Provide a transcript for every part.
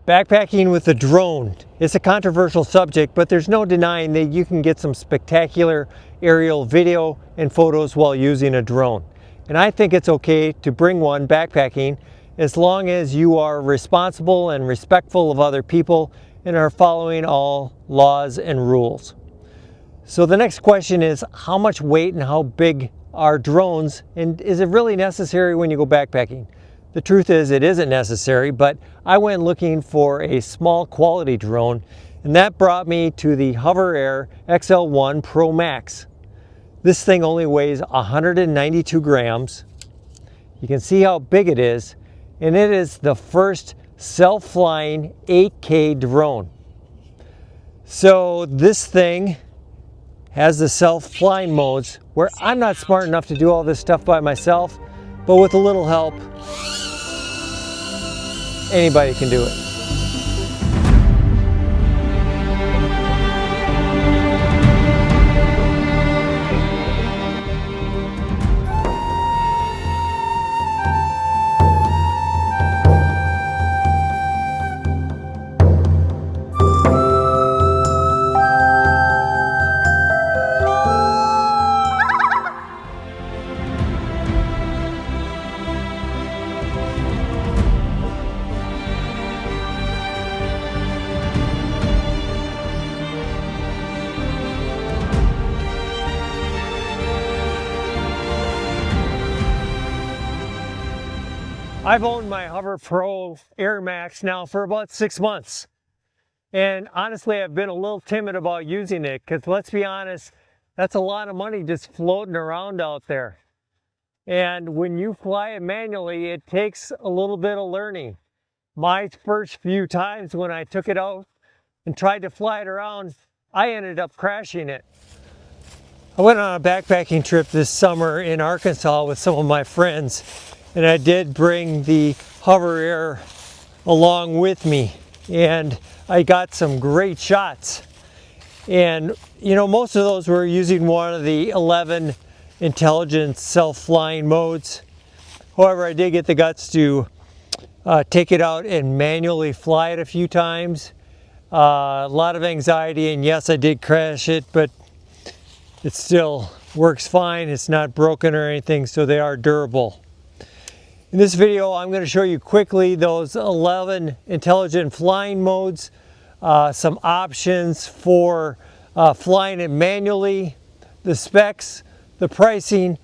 Backpacking with a drone. It's a controversial subject, but there's no denying that you can get some spectacular aerial video and photos while using a drone. And I think it's okay to bring one backpacking as long as you are responsible and respectful of other people and are following all laws and rules. So the next question is, how much weight and how big are drones, and is it really necessary when you go backpacking? The truth is it isn't necessary, but I went looking for a small quality drone, and that brought me to the HOVERAir X1 ProMax. This thing only weighs 192 grams. You can see how big it is, and it is the first self-flying 8K drone. So this thing has the self-flying modes where I'm not smart enough to do all this stuff by myself, but with a little help, anybody can do it. I've owned my HOVERAir Max now for about 6 months. And honestly, I've been a little timid about using it because, let's be honest, that's a lot of money just floating around out there. And when you fly it manually, it takes a little bit of learning. My first few times when I took it out and tried to fly it around, I ended up crashing it. I went on a backpacking trip this summer in Arkansas with some of my friends. And I did bring the HOVERAir along with me, and I got some great shots. And you know, most of those were using one of the 11 intelligent self-flying modes. However, I did get the guts to take it out and manually fly it a few times. A lot of anxiety, and yes, I did crash it, but it still works fine. It's not broken or anything, so they are durable. In this video, I'm going to show you quickly those 11 intelligent flying modes, some options for flying it manually, the specs, the pricing,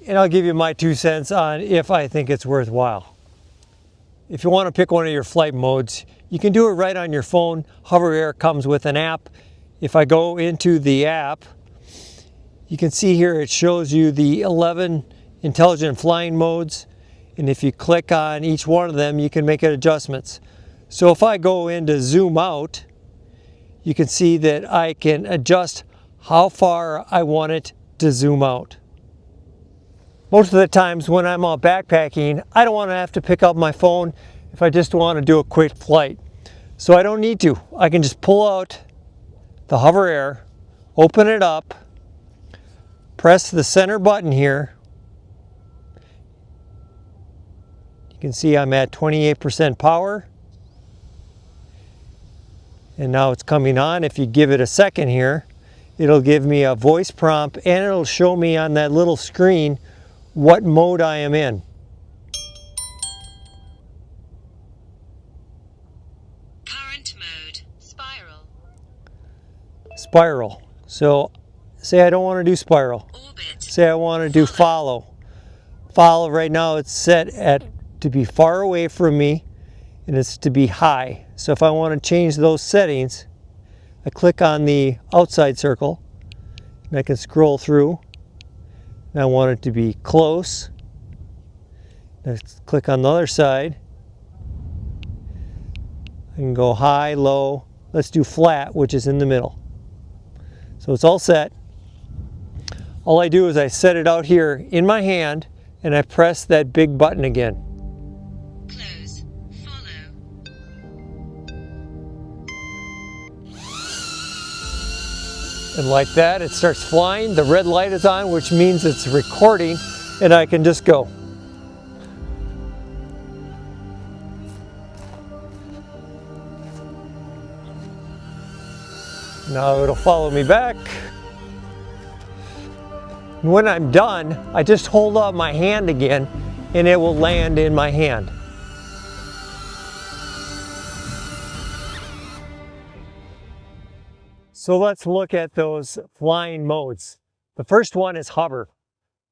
and I'll give you my 2 cents on if I think it's worthwhile. If you want to pick one of your flight modes, you can do it right on your phone. HOVERAir comes with an app. If I go into the app, you can see here it shows you the 11 intelligent flying modes. And if you click on each one of them, you can make adjustments. So if I go into zoom out, you can see that I can adjust how far I want it to zoom out. Most of the times when I'm out backpacking, I don't want to have to pick up my phone if I just want to do a quick flight. So I don't need to. I can just pull out the HOVERAir, open it up, press the center button here. You can see I'm at 28% power, and now it's coming on. If you give it a second here, it'll give me a voice prompt, and it'll show me on that little screen what mode I am in. Current mode, spiral. Spiral. So say I don't want to do spiral. Orbit. Say I want to do follow. Follow right now it's set at to be far away from me, and it's to be high. So if I want to change those settings, I click on the outside circle and I can scroll through, and I want it to be close. Let's click on the other side. I can go high, low. Let's do flat, which is in the middle. So it's all set. All I do is I set it out here in my hand and I press that big button again. Close. Follow. And like that, it starts flying. The red light is on, which means it's recording, and I can just go. Now it'll follow me back. When I'm done, I just hold up my hand again and it will land in my hand. So let's look at those flying modes. The first one is hover.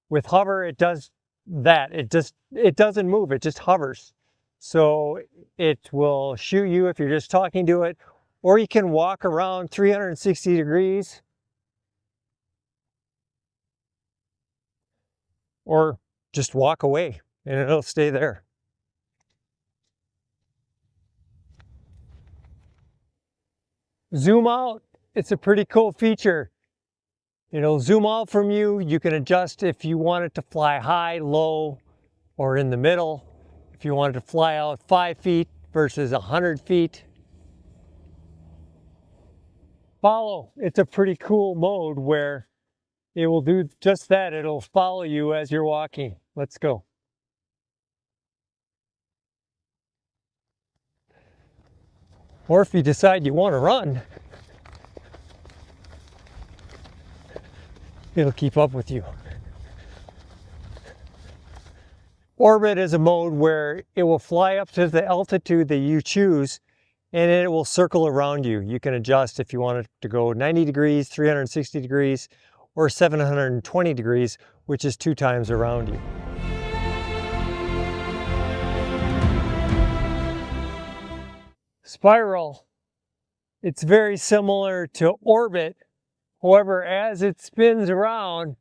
With hover, it does that. It doesn't move, it just hovers. So it will shoot you if you're just talking to it, or you can walk around 360 degrees, or just walk away and it'll stay there. Zoom out, it's a pretty cool feature. It'll zoom out from you. You can adjust if you want it to fly high, low, or in the middle. If you want it to fly out 5 feet versus 100 feet. Follow, it's a pretty cool mode where it will do just that. It'll follow you as you're walking. Let's go. Or if you decide you want to run, it'll keep up with you. Orbit is a mode where it will fly up to the altitude that you choose and it will circle around you. You can adjust if you want it to go 90 degrees, 360 degrees, or 720 degrees, which is 2 times around you. Spiral, it's very similar to orbit. However, as it spins around,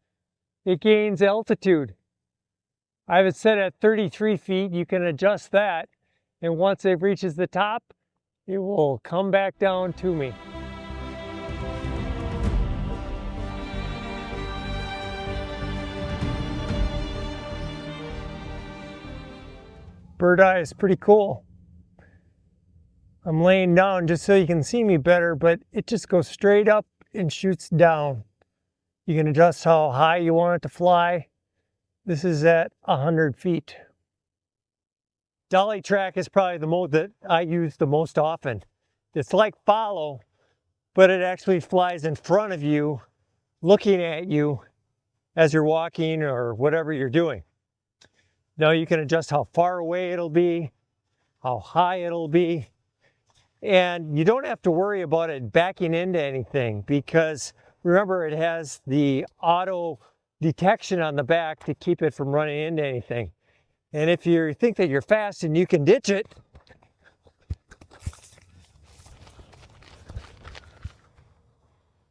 it gains altitude. I have it set at 33 feet. You can adjust that. And once it reaches the top, it will come back down to me. Bird eye is pretty cool. I'm laying down just so you can see me better, but it just goes straight up and shoots down. You can adjust how high you want it to fly. This is at 100 feet. Dolly track is probably the mode that I use the most often. It's like follow, but it actually flies in front of you, looking at you as you're walking or whatever you're doing. Now you can adjust how far away it'll be, how high it'll be, and you don't have to worry about it backing into anything because remember it has the auto detection on the back to keep it from running into anything. And if you think that you're fast and you can ditch it,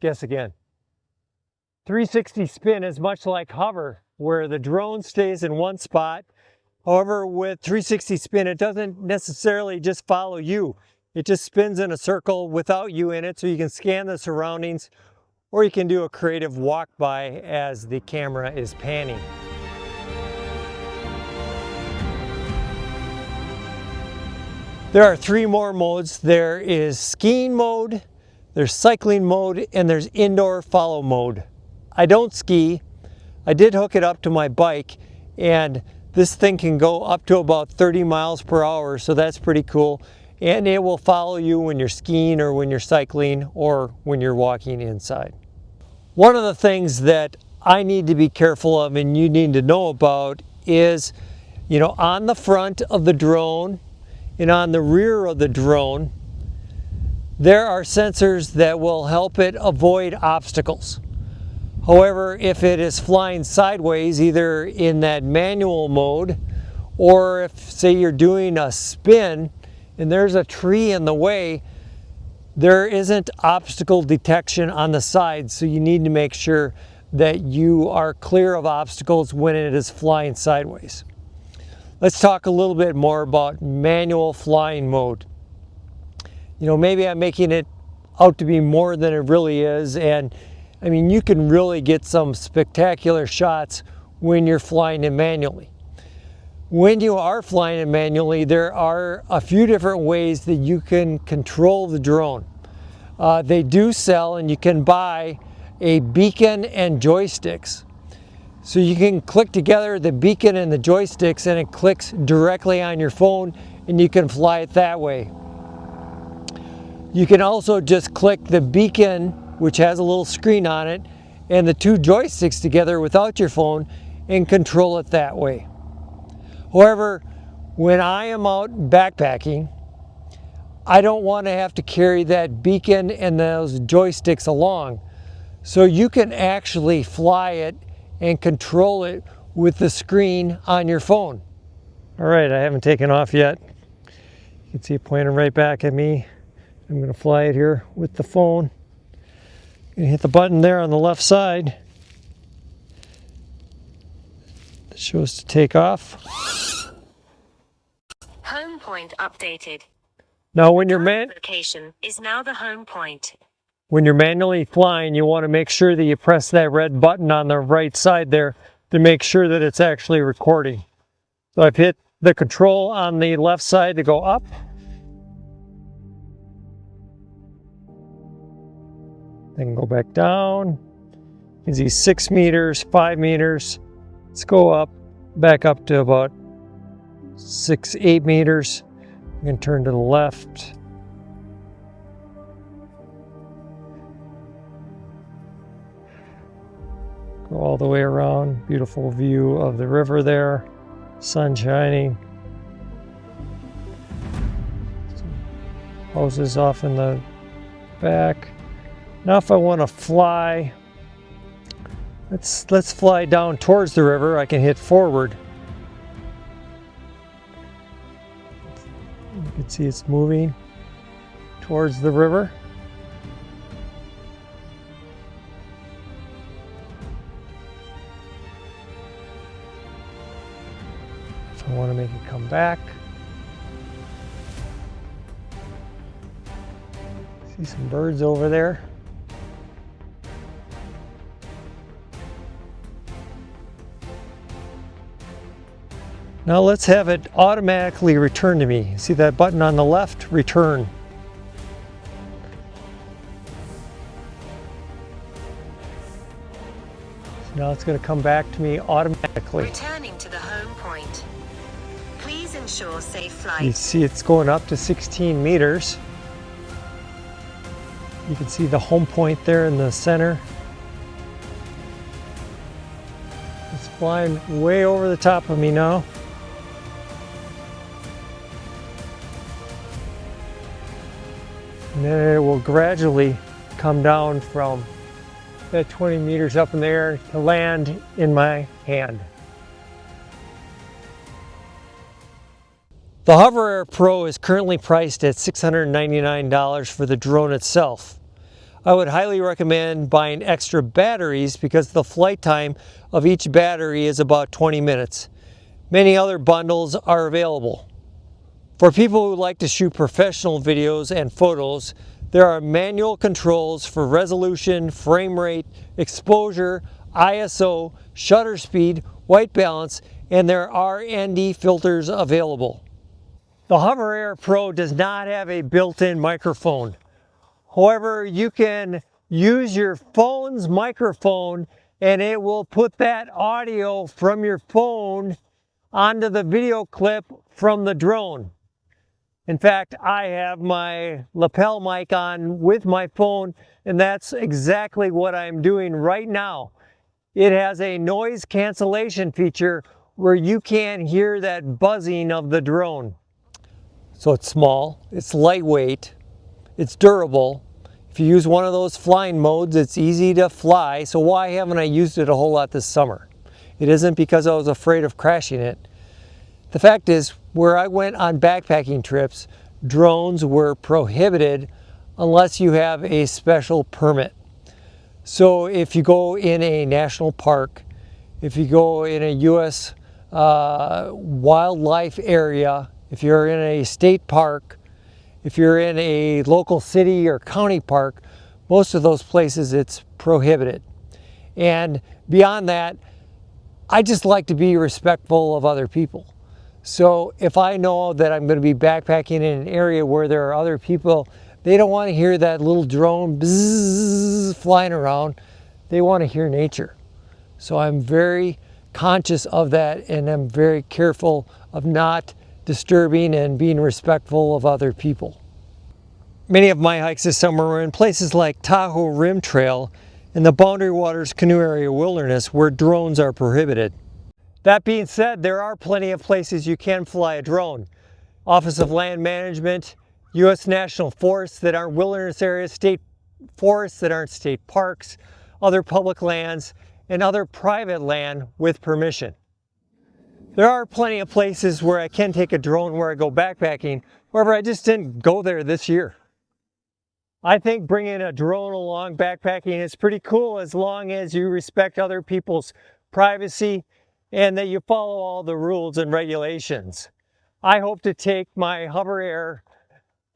guess again. 360 spin is much like hover, where the drone stays in one spot. However, with 360 spin, it doesn't necessarily just follow you. It just spins in a circle without you in it, so you can scan the surroundings, or you can do a creative walk by as the camera is panning. There are 3 more modes. There is skiing mode, there's cycling mode, and there's indoor follow mode. I don't ski. I did hook it up to my bike, and this thing can go up to about 30 miles per hour, so that's pretty cool. And it will follow you when you're skiing or when you're cycling or when you're walking inside. One of the things that I need to be careful of and you need to know about is, on the front of the drone and on the rear of the drone, there are sensors that will help it avoid obstacles. However, if it is flying sideways, either in that manual mode, or if, say, you're doing a spin and there's a tree in the way, there isn't obstacle detection on the side, so you need to make sure that you are clear of obstacles when it is flying sideways. Let's talk a little bit more about manual flying mode. Maybe I'm making it out to be more than it really is, and I mean, you can really get some spectacular shots when you're flying it manually. When you are flying it manually, there are a few different ways that you can control the drone. They do sell, and you can buy a beacon and joysticks. So you can click together the beacon and the joysticks, and it clicks directly on your phone, and you can fly it that way. You can also just click the beacon which has a little screen on it, and the two joysticks together without your phone, and control it that way. However, when I am out backpacking, I don't want to have to carry that beacon and those joysticks along. So you can actually fly it and control it with the screen on your phone. All right, I haven't taken off yet. You can see it pointing right back at me. I'm going to fly it here with the phone. I'm going to hit the button there on the left side. That shows to take off. Home point updated. Now when you're location is now the home point. When you're manually flying, you want to make sure that you press that red button on the right side there to make sure that it's actually recording. So I've hit the control on the left side to go up. Then go back down. You can see 6 meters, 5 meters. Let's go up, back up to about 6, 8 meters. I'm going to turn to the left. Go all the way around. Beautiful view of the river there. Sun shining. Some houses off in the back. Now if I want to fly, let's fly down towards the river. I can hit forward. You can see it's moving towards the river. If I want to make it come back. See some birds over there. Now let's have it automatically return to me. See that button on the left? Return. So now it's going to come back to me automatically. Returning to the home point. Please ensure safe flight. You see it's going up to 16 meters. You can see the home point there in the center. It's flying way over the top of me now. And then it will gradually come down from that 20 meters up in the air to land in my hand. The HOVERAir Pro is currently priced at $699 for the drone itself. I would highly recommend buying extra batteries because the flight time of each battery is about 20 minutes. Many other bundles are available. For people who like to shoot professional videos and photos, there are manual controls for resolution, frame rate, exposure, ISO, shutter speed, white balance, and there are ND filters available. The HOVERAir Pro does not have a built-in microphone. However, you can use your phone's microphone and it will put that audio from your phone onto the video clip from the drone. In fact, I have my lapel mic on with my phone, and that's exactly what I'm doing right now. It has a noise cancellation feature where you can't hear that buzzing of the drone. So it's small, it's lightweight, it's durable. If you use one of those flying modes, it's easy to fly, so why haven't I used it a whole lot this summer? It isn't because I was afraid of crashing it. The fact is, where I went on backpacking trips, drones were prohibited unless you have a special permit. So if you go in a national park, if you go in a U.S. wildlife area, if you're in a state park, if you're in a local city or county park, most of those places it's prohibited. And beyond that, I just like to be respectful of other people. So if I know that I'm going to be backpacking in an area where there are other people, they don't want to hear that little drone bzzz flying around. They want to hear nature. So I'm very conscious of that, and I'm very careful of not disturbing and being respectful of other people. Many of my hikes this summer were in places like Tahoe Rim Trail and the Boundary Waters Canoe Area Wilderness where drones are prohibited. That being said, there are plenty of places you can fly a drone. Office of Land Management, U.S. National Forests that aren't wilderness areas, state forests that aren't state parks, other public lands, and other private land with permission. There are plenty of places where I can take a drone where I go backpacking, however, I just didn't go there this year. I think bringing a drone along backpacking is pretty cool as long as you respect other people's privacy and that you follow all the rules and regulations. I hope to take my HOVERAir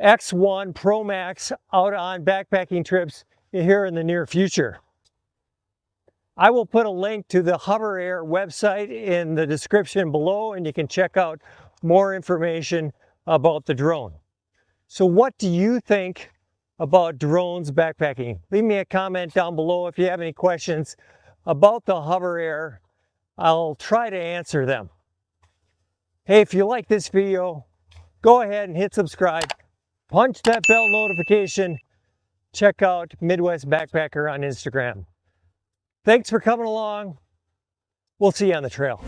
X1 ProMax out on backpacking trips here in the near future. I will put a link to the HOVERAir website in the description below, and you can check out more information about the drone. So what do you think about drones backpacking? Leave me a comment down below if you have any questions about the HOVERAir. I'll try to answer them. Hey, if you like this video, go ahead and hit subscribe, punch that bell notification, check out Midwest Backpacker on Instagram. Thanks for coming along. We'll see you on the trail.